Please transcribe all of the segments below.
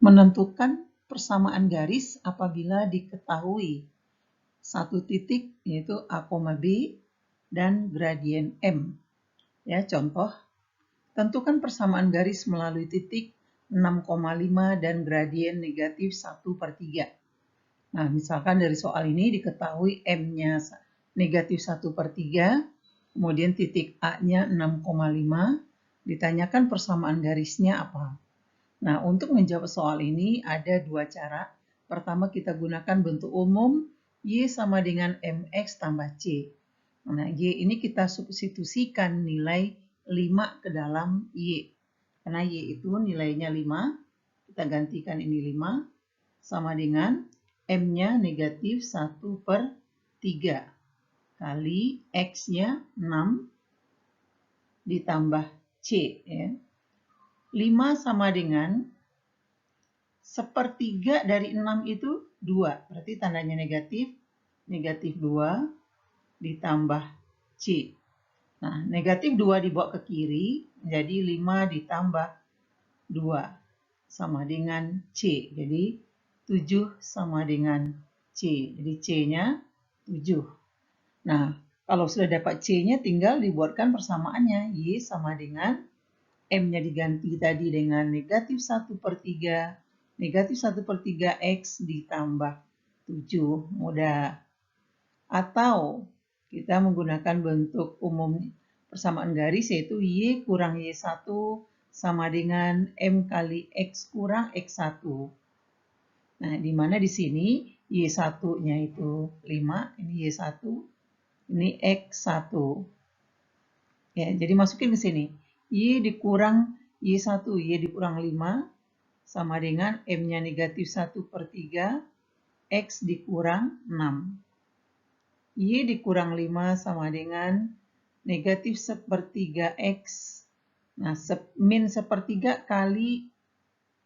Menentukan persamaan garis apabila diketahui satu titik yaitu A, B dan gradien M. Ya, contoh, tentukan persamaan garis melalui titik 6,5 dan gradien negatif 1/3. Nah, misalkan dari soal ini diketahui M-nya negatif 1/3, kemudian titik A-nya 6,5, ditanyakan persamaan garisnya apa. Nah, untuk menjawab soal ini ada dua cara. Pertama, kita gunakan bentuk umum, Y sama dengan MX tambah C. Nah, Y ini kita substitusikan nilai 5 ke dalam Y. Karena Y itu nilainya 5, kita gantikan ini 5, sama dengan M-nya negatif 1/3 kali X-nya 6 ditambah C. Ya. 5 sama dengan 1/3 dari 6 itu 2. Berarti tandanya negatif. Negatif 2 ditambah C. Nah, negatif 2 dibawa ke kiri, jadi 5 ditambah 2 sama dengan C. Jadi 7 sama dengan C. Jadi C-nya 7. Nah, kalau sudah dapat C-nya tinggal dibuatkan persamaannya. Y sama dengan M-nya diganti tadi dengan negatif 1/3. Negatif 1/3 X ditambah 7. Mudah. Atau kita menggunakan bentuk umum persamaan garis yaitu Y kurang Y1 sama dengan M kali X kurang X1. Nah, di mana di sini Y1-nya itu 5, ini Y1, ini X1. Ya, jadi masukin ke sini. Y dikurang Y1, Y dikurang 5, sama dengan M-nya negatif 1/3, X dikurang 6. Y dikurang 5 sama dengan negatif 1/3 X. Nah, min 1/3 kali,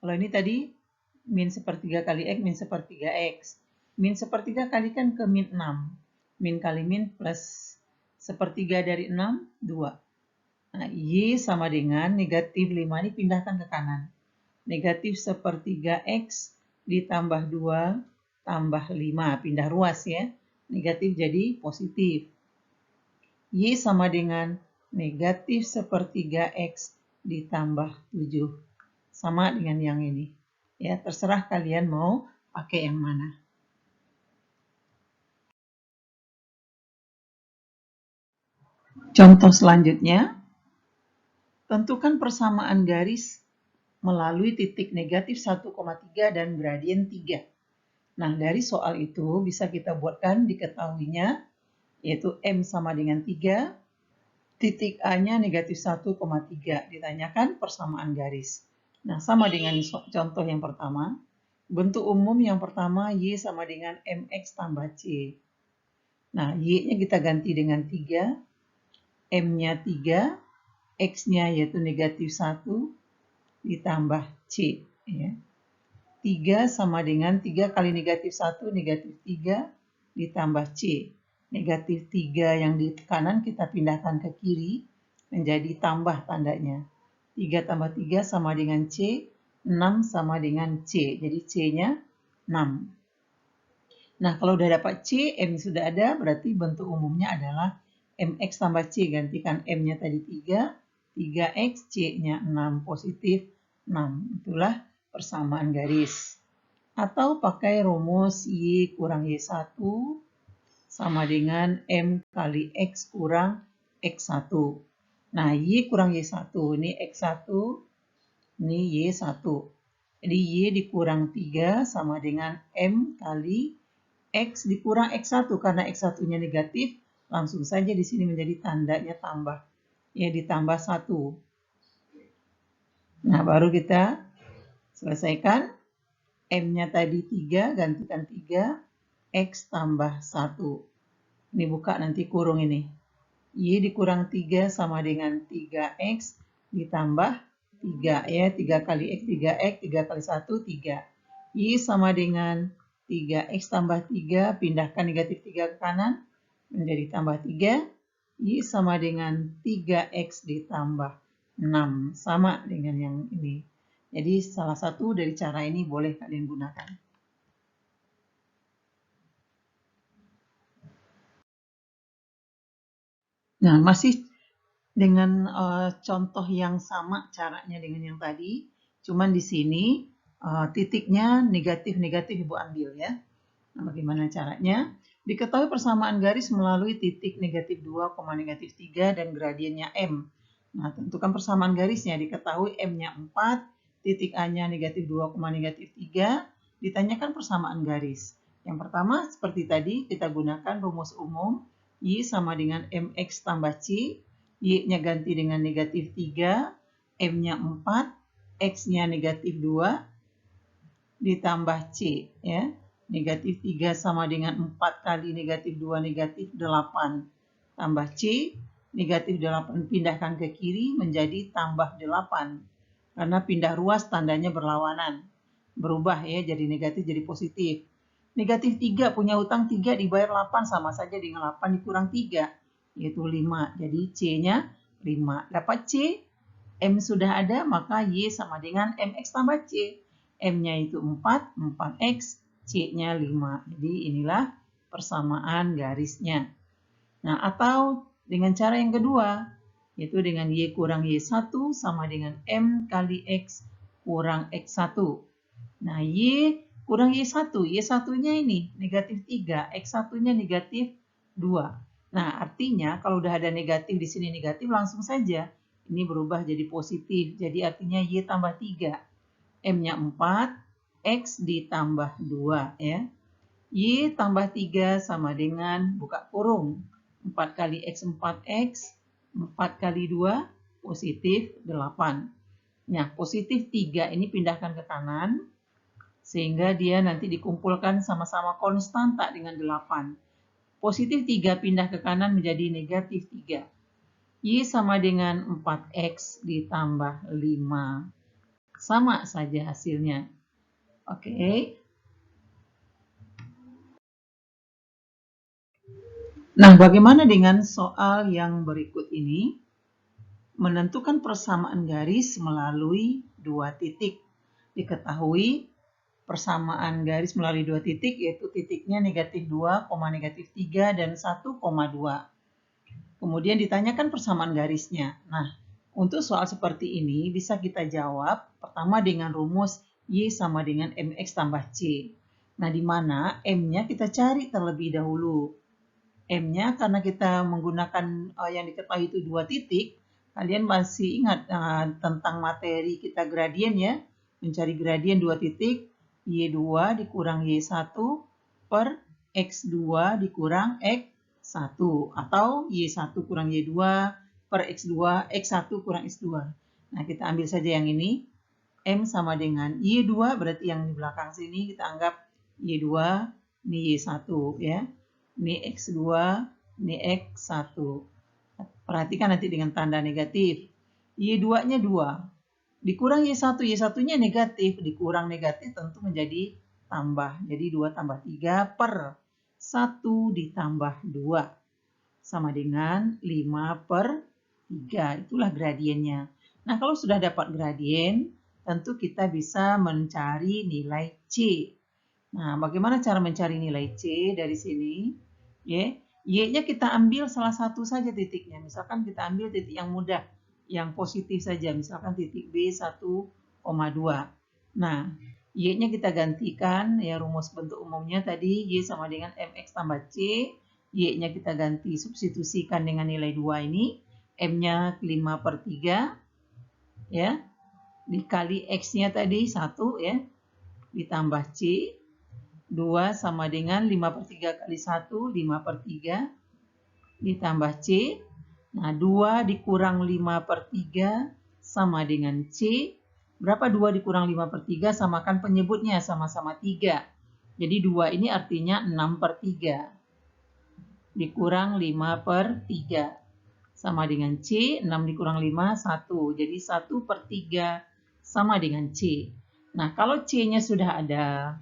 kalau ini tadi min 1/3 kali X, min 1/3 X. Min 1/3 kalikan ke min 6. Min kali min plus 1/3 dari 6, 2. Nah, Y sama dengan negatif 5 ini pindahkan ke kanan. Negatif 1/3 X ditambah 2 tambah 5. Pindah ruas ya. Negatif jadi positif. Y sama dengan negatif 1/3 X ditambah 7. Sama dengan yang ini. Ya, terserah kalian mau pakai yang mana. Contoh selanjutnya, tentukan persamaan garis melalui titik negatif 1,3 dan gradien 3. Nah, dari soal itu bisa kita buatkan diketahuinya, yaitu M sama dengan 3, titik A-nya negatif 1,3. Ditanyakan persamaan garis. Nah, sama dengan contoh yang pertama. Bentuk umum yang pertama, Y sama dengan MX tambah C. Nah, Y-nya kita ganti dengan 3, M-nya 3, X-nya yaitu negatif 1, ditambah C. Ya. 3 sama dengan 3 kali negatif 1, negatif 3, ditambah C. Negatif 3 yang di kanan kita pindahkan ke kiri, menjadi tambah tandanya. 3 tambah 3 sama dengan C, 6 sama dengan C. Jadi C-nya 6. Nah, kalau udah dapat C, M sudah ada, berarti bentuk umumnya adalah MX tambah C. Gantikan M-nya tadi 3, 3X, C-nya 6, positif 6. Itulah persamaan garis. Atau pakai rumus Y kurang Y1 sama dengan M kali X kurang X1. Nah, Y kurang Y1, ini X1, ini Y1. Jadi Y dikurang 3 sama dengan M kali X dikurang X1. Karena X1-nya negatif, langsung saja di sini menjadi tandanya tambah. Ya, ditambah 1. Nah, baru kita selesaikan. M-nya tadi 3, gantikan 3, X tambah 1. Ini buka nanti kurung ini. Y dikurang 3 sama dengan 3X ditambah 3. Ya, 3 kali X, 3X, 3 kali 1, 3. Y sama dengan 3X tambah 3, pindahkan negatif 3 ke kanan, menjadi tambah 3. Y sama dengan 3X ditambah 6. Sama dengan yang ini. Jadi salah satu dari cara ini boleh kalian gunakan. Nah, masih dengan contoh yang sama caranya dengan yang tadi, cuman di sini titiknya negatif-negatif Ibu ambil ya. Nah, bagaimana caranya? Diketahui persamaan garis melalui titik negatif 2, negatif 3 dan gradiennya M. Nah, tentukan persamaan garisnya. Diketahui M-nya 4, titik A-nya negatif 2, negatif 3. Ditanyakan persamaan garis. Yang pertama, seperti tadi, kita gunakan rumus umum. Y sama dengan MX tambah C. Y-nya ganti dengan negatif 3, M-nya 4, X-nya negatif 2, ditambah C. Ya. Negatif 3 sama dengan 4 kali negatif 2, negatif 8. Tambah C, negatif 8 pindahkan ke kiri menjadi tambah 8. Karena pindah ruas tandanya berlawanan. Berubah ya, jadi negatif jadi positif. Negatif 3 punya utang 3 dibayar 8 sama saja dengan 8 dikurang 3. Yaitu 5. Jadi C-nya 5. Dapat C, M sudah ada, maka Y sama dengan MX tambah C. M-nya itu 4, 4X, C-nya 5. Jadi inilah persamaan garisnya. Nah, atau dengan cara yang kedua, yaitu dengan Y kurang Y1 sama dengan M kali X kurang X1. Nah, Y kurang Y1, Y1-nya ini negatif 3, X1-nya negatif 2. Nah, artinya kalau udah ada negatif di sini negatif, langsung saja ini berubah jadi positif. Jadi artinya Y tambah 3. M-nya 4, X ditambah 2 ya. Y tambah 3 sama dengan buka kurung. 4 kali X 4X, 4 kali 2 positif 8. Nah, positif 3 ini pindahkan ke kanan sehingga dia nanti dikumpulkan sama-sama konstan tak dengan 8. Positif 3 pindah ke kanan menjadi negatif 3. Y sama dengan 4X ditambah 5. Sama saja hasilnya. Oke. Nah, bagaimana dengan soal yang berikut ini? Menentukan persamaan garis melalui dua titik. Diketahui persamaan garis melalui dua titik yaitu titiknya negatif 2, negatif 3, dan 1,2. Kemudian ditanyakan persamaan garisnya. Nah, untuk soal seperti ini bisa kita jawab pertama dengan rumus Y sama dengan MX tambah C. Nah, di mana M-nya kita cari terlebih dahulu. M-nya karena kita menggunakan yang diketahui itu dua titik, kalian masih ingat tentang materi kita gradien ya, mencari gradien dua titik, Y2 dikurang Y1 per X2 dikurang X1, atau Y1 kurang Y2 per X2, X1 kurang X2. Nah, kita ambil saja yang ini, M sama dengan Y2, berarti yang di belakang sini kita anggap Y2, ini Y1 ya. Ini X2, ini X1. Perhatikan nanti dengan tanda negatif. Y2-nya 2. Dikurang Y1, Y1-nya negatif. Dikurang negatif tentu menjadi tambah. Jadi 2 tambah 3 per 1 ditambah 2. Sama dengan 5 per 3. Itulah gradiennya. Nah, kalau sudah dapat gradien, tentu kita bisa mencari nilai C. Nah, bagaimana cara mencari nilai C dari sini? Y-nya kita ambil salah satu saja titiknya. Misalkan kita ambil titik yang mudah, yang positif saja. Misalkan titik B 1,2. Nah, Y-nya kita gantikan, ya rumus bentuk umumnya tadi Y sama dengan MX tambah C. Y-nya kita ganti, substitusikan dengan nilai 2 ini. M-nya 5 per 3. Ya, dikali X-nya tadi 1 ya. Ditambah C. 2 sama dengan 5 per 3 kali 1, 5 per 3, ditambah C. Nah, 2 dikurang 5 per 3 sama dengan C. Berapa 2 dikurang 5 per 3? Samakan penyebutnya, sama-sama 3. Jadi 2 ini artinya 6 per 3. Dikurang 5 per 3. Sama dengan C, 6 dikurang 5, 1. Jadi 1 per 3 sama dengan C. Nah, kalau C-nya sudah ada,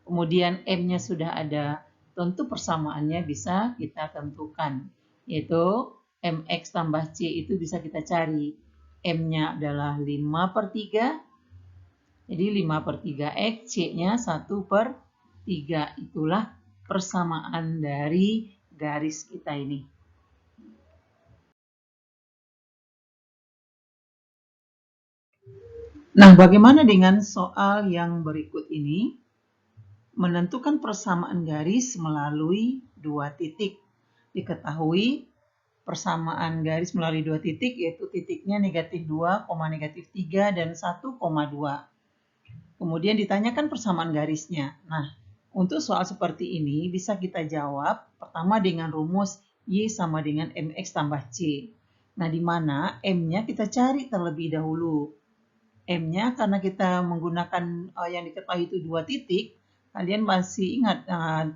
kemudian M-nya sudah ada, tentu persamaannya bisa kita tentukan. Yaitu MX tambah C itu bisa kita cari. M-nya adalah 5 per 3, Jadi 5/3X, C-nya 1/3. Itulah persamaan dari garis kita ini. Nah, bagaimana dengan soal yang berikut ini? Menentukan persamaan garis melalui dua titik. Diketahui persamaan garis melalui dua titik yaitu titiknya -2, -3 dan 1,2. Kemudian ditanyakan persamaan garisnya. Nah, untuk soal seperti ini bisa kita jawab pertama dengan rumus Y sama dengan MX tambah C. Nah, di mana M-nya kita cari terlebih dahulu. M-nya karena kita menggunakan yang diketahui itu dua titik, kalian masih ingat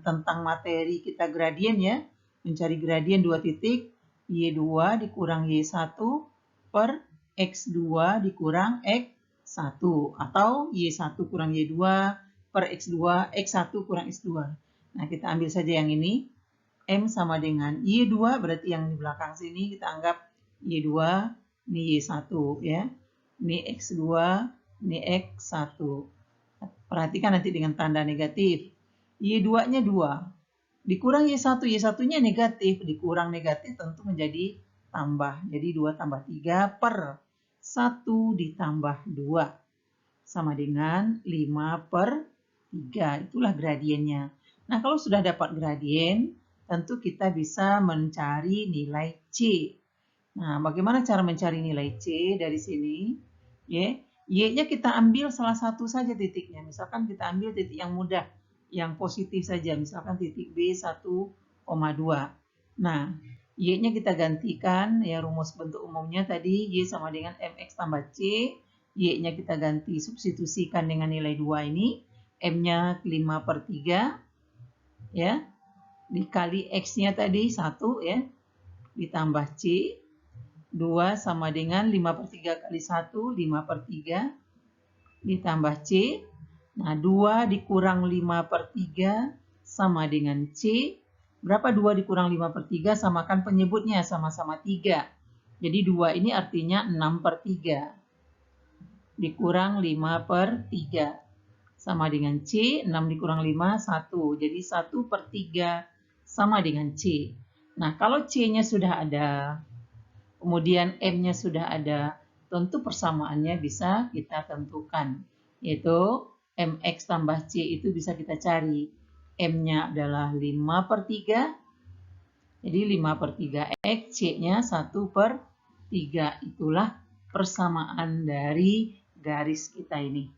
tentang materi kita gradien ya, mencari gradien dua titik, Y2 dikurang Y1 per X2 dikurang X1, atau Y1 kurang Y2 per X2, X1 kurang X2. Nah, kita ambil saja yang ini, M sama dengan Y2, berarti yang di belakang sini kita anggap Y2, ini Y1 ya. Ini X2, ini X1. Perhatikan nanti dengan tanda negatif. Y2-nya 2. Dikurang Y1, Y1-nya negatif. Dikurang negatif tentu menjadi tambah. Jadi 2 tambah 3 per 1 ditambah 2. Sama dengan 5/3. Itulah gradiennya. Nah, kalau sudah dapat gradien, tentu kita bisa mencari nilai C. Nah, bagaimana cara mencari nilai C dari sini? Y-nya kita ambil salah satu saja titiknya. Misalkan kita ambil titik yang mudah, yang positif saja. Misalkan titik B 1,2. Nah, Y-nya kita gantikan, ya rumus bentuk umumnya tadi Y sama dengan MX tambah C. Y-nya kita ganti, substitusikan dengan nilai 2 ini. M-nya 5/3. Ya, dikali X-nya tadi 1 ya. Ditambah C. 2 sama dengan 5/3 kali 1, 5/3, ditambah C. Nah, 2 dikurang 5/3 sama dengan C. Berapa 2 dikurang 5/3? Samakan penyebutnya, sama-sama 3. Jadi 2 ini artinya 6/3. Dikurang 5/3. Sama dengan C, 6 dikurang 5, 1. Jadi 1/3 sama dengan C. Nah, kalau C-nya sudah ada, kemudian M-nya sudah ada, tentu persamaannya bisa kita tentukan, yaitu MX tambah C itu bisa kita cari. M-nya adalah 5/3, jadi 5/3X, C-nya 1/3. Itulah persamaan dari garis kita ini.